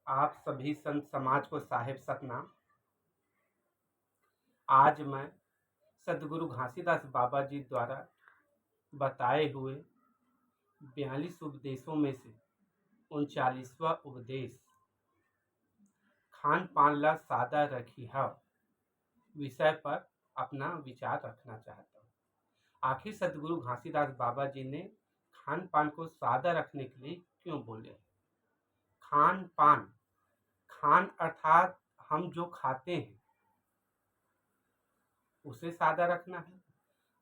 आप सभी संत समाज को साहेब सतनाम। आज मैं सदगुरु घासीदास बाबा जी द्वारा बताए हुए 42 उपदेशों में से 39वां उपदेश खान पान ला सादा रखिहा विषय पर अपना विचार रखना चाहता हूँ। आखिर सदगुरु घासीदास बाबा जी ने खान पान को सादा रखने के लिए क्यों बोले? खान पान, खान अर्थात हम जो खाते हैं उसे सादा रखना है,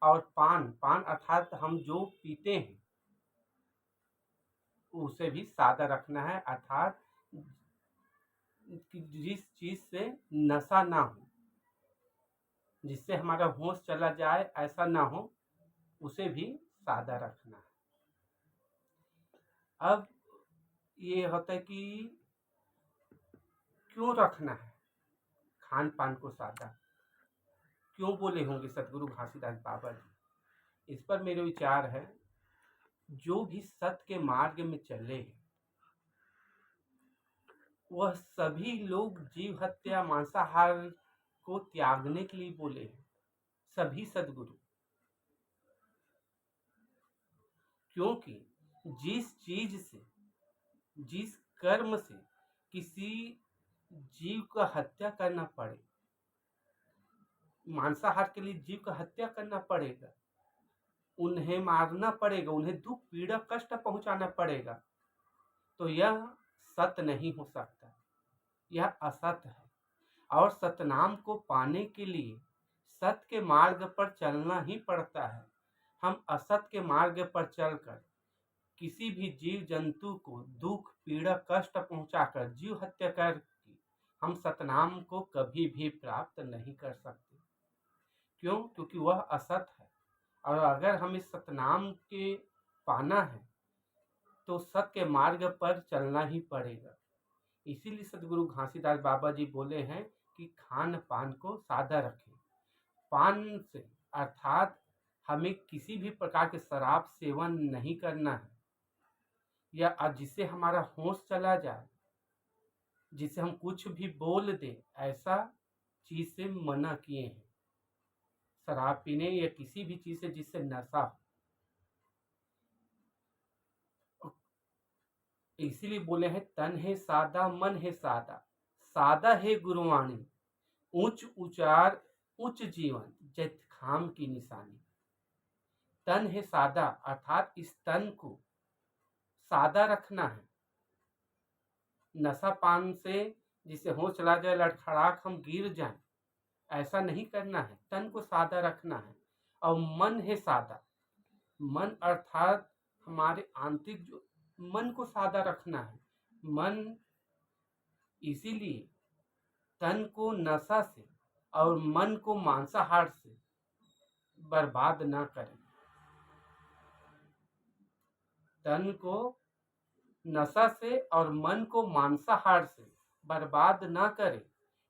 और पान, पान अर्थात हम जो पीते हैं उसे भी सादा रखना है, अर्थात जिस चीज से नशा ना हो, जिससे हमारा होश चला जाए, ऐसा ना हो, उसे भी सादा रखना है। अब ये होता है कि क्यों रखना है खान पान को सादा, क्यों बोले होंगे सदगुरु घासीदास बाबा जी? इस पर मेरे विचार है, जो भी सत्य के मार्ग में चले वह सभी लोग जीव हत्या मांसाहार को त्यागने के लिए बोले हैं, सभी सदगुरु। क्योंकि जिस चीज से, जिस कर्म से किसी जीव का हत्या करना पड़े, मांसाहार के लिए जीव का हत्या करना पड़ेगा, उन्हें मारना पड़ेगा, उन्हें दुख पीड़ा कष्ट पहुंचाना पड़ेगा, तो यह सत्य नहीं हो सकता, यह असत्य है। और सतनाम को पाने के लिए सत्य के मार्ग पर चलना ही पड़ता है। हम असत्य के मार्ग पर चलकर किसी भी जीव जंतु को दुख पीड़ा कष्ट पहुंचाकर जीव हत्या कर हम सतनाम को कभी भी प्राप्त नहीं कर सकते। क्यों? क्योंकि वह असत्य है, और अगर हमें सतनाम के पाना है तो सत्य के मार्ग पर चलना ही पड़ेगा। इसीलिए सदगुरु घासीदास बाबा जी बोले हैं कि खान पान को सादा रखें। पान से अर्थात हमें किसी भी प्रकार के शराब सेवन नहीं करना है, या जिससे हमारा होश चला जाए, जिससे हम कुछ भी बोल दें, ऐसा चीज से मना किए हैं। शराब पीने या किसी भी चीज से जिससे नशा हो, इसीलिए बोले हैं तन है सादा मन है सादा, सादा है गुरुवाणी, उच्च उचार उच्च जीवन जैत खाम की निशानी। तन है सादा अर्थात इस तन को सादा रखना है। नशा पान से जिसे होश चला जाए, लड़खड़ाक हम गिर जाएं, ऐसा नहीं करना है। तन को सादा रखना है। और मन है सादा, मन अर्थात हमारे आंतरिक जो मन को सादा रखना है। मन इसीलिए तन को नशा से और मन को मांसाहार से बर्बाद ना करें। तन को नशा से और मन को मांसाहार से बर्बाद ना करें,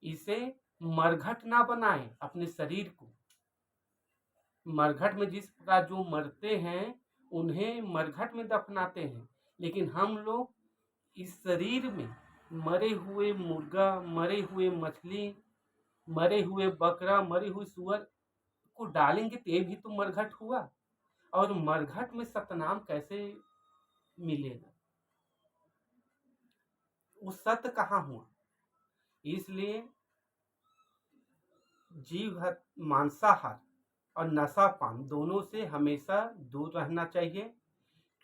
इसे मरघट ना बनाएं अपने शरीर को। मरघट में जिस प्रकार जो मरते हैं उन्हें मरघट में दफनाते हैं, लेकिन हम लोग इस शरीर में मरे हुए मुर्गा, मरे हुए मछली, मरे हुए बकरा, मरे हुए सुअर को डालेंगे तो ये भी तो मरघट हुआ। और मरघट में सतनाम कैसे मिलेगा? वो सत्य कहाँ हुआ? इसलिए जीव मांसाहार और नशापान दोनों से हमेशा दूर रहना चाहिए।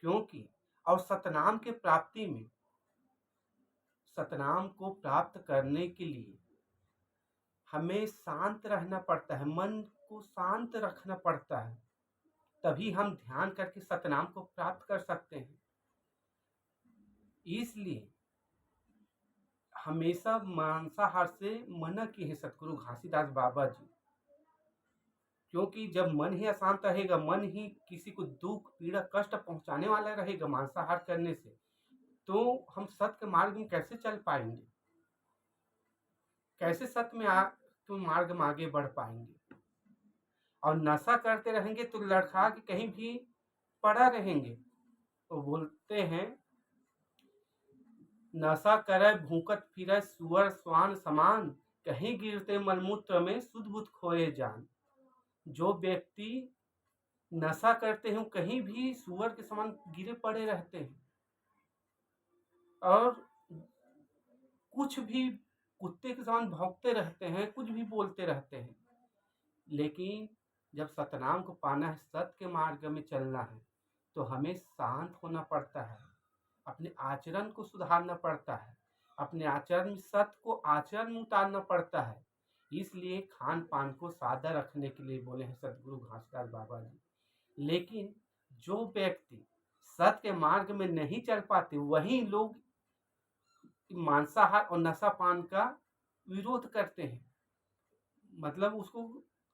क्योंकि और सतनाम के प्राप्ति में, सतनाम को प्राप्त करने के लिए हमें शांत रहना पड़ता है, मन को शांत रखना पड़ता है, तभी हम ध्यान करके सतनाम को प्राप्त कर सकते हैं। इसलिए हमेशा मांसाहार से मना किए हैं सतगुरु घासीदास बाबा जी। क्योंकि जब मन ही अशांत रहेगा, मन ही किसी को दुख पीड़ा कष्ट पहुंचाने वाला रहेगा मांसाहार करने से, तो हम सत्य के मार्ग में कैसे चल पाएंगे? कैसे सत्य में तो मार्ग में आगे बढ़ पाएंगे? और नशा करते रहेंगे तो लड़खड़ा के कहीं भी पड़ा रहेंगे। तो बोलते हैं नशा करे भूकत फिरे सुअर स्वान समान, कहीं गिरते मलमूत्र में सुध बुध खोए जान। जो व्यक्ति नशा करते हैं कहीं भी सुअर के समान गिरे पड़े रहते हैं और कुछ भी कुत्ते के समान भौंकते रहते हैं, कुछ भी बोलते रहते हैं। लेकिन जब सतनाम को पाना है, सत्य के मार्ग में चलना है, तो हमें शांत होना पड़ता है, अपने आचरण को सुधारना पड़ता है, अपने आचरण में सत्य को आचरण में उतारना पड़ता है। इसलिए खान पान को सादा रखने के लिए बोले हैं सदगुरु घासीदास बाबा जी। लेकिन जो व्यक्ति सत्य के मार्ग में नहीं चल पाते, वही लोग मांसाहार और नशापान का विरोध करते हैं। मतलब उसको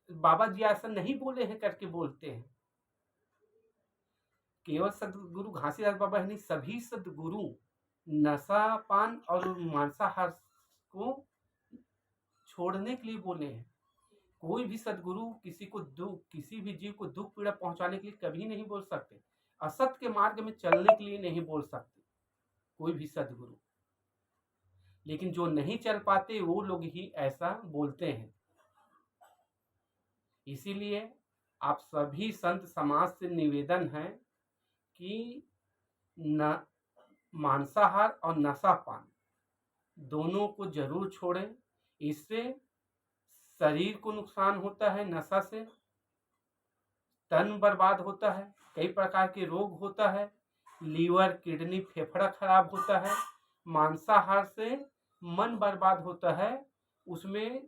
बाबा जी ऐसा नहीं बोले हैं करके बोलते हैं। केवल सदगुरु घासीदास बाबा ही नहीं, सभी सदगुरु नशापान और मांसाहार को छोड़ने के लिए बोले हैं। कोई भी सदगुरु किसी को दुख, किसी भी जीव को दुख पीड़ा पहुंचाने के लिए कभी नहीं बोल सकते, असत्य के मार्ग में चलने के लिए नहीं बोल सकते कोई भी सदगुरु। लेकिन जो नहीं चल पाते वो लोग ही ऐसा बोलते हैं। इसीलिए आप सभी संत समाज से निवेदन है कि न मांसाहार और नशापान दोनों को जरूर छोड़ें। इससे शरीर को नुकसान होता है, नशा से तन बर्बाद होता है, कई प्रकार के रोग होता है, लीवर किडनी फेफड़ा खराब होता है। मांसाहार से मन बर्बाद होता है, उसमें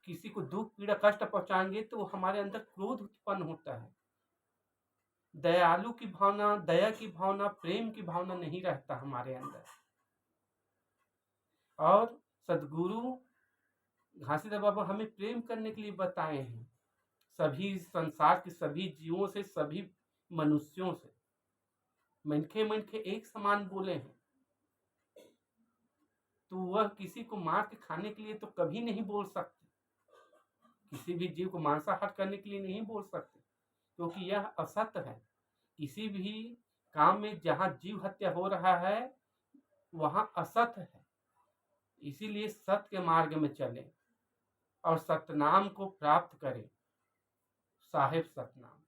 किसी को दुख पीड़ा कष्ट पहुंचाएंगे तो हमारे अंदर क्रोध उत्पन्न होता है, दयालु की भावना, दया की भावना, प्रेम की भावना नहीं रहता हमारे अंदर। और सदगुरु घासीदास बाबा हमें प्रेम करने के लिए बताए हैं, सभी संसार के सभी जीवों से, सभी मनुष्यों से मनखे मनखे एक समान बोले हैं। तो वह किसी को मार के खाने के लिए तो कभी नहीं बोल सकते, किसी भी जीव को मांसाहार करने के लिए नहीं बोल सकते, क्योंकि यह असत्य है। किसी भी काम में जहाँ जीव हत्या हो रहा है वहाँ असत्य है। इसीलिए सत्य के मार्ग में चलें और सतनाम को प्राप्त करें, साहेब सतनाम।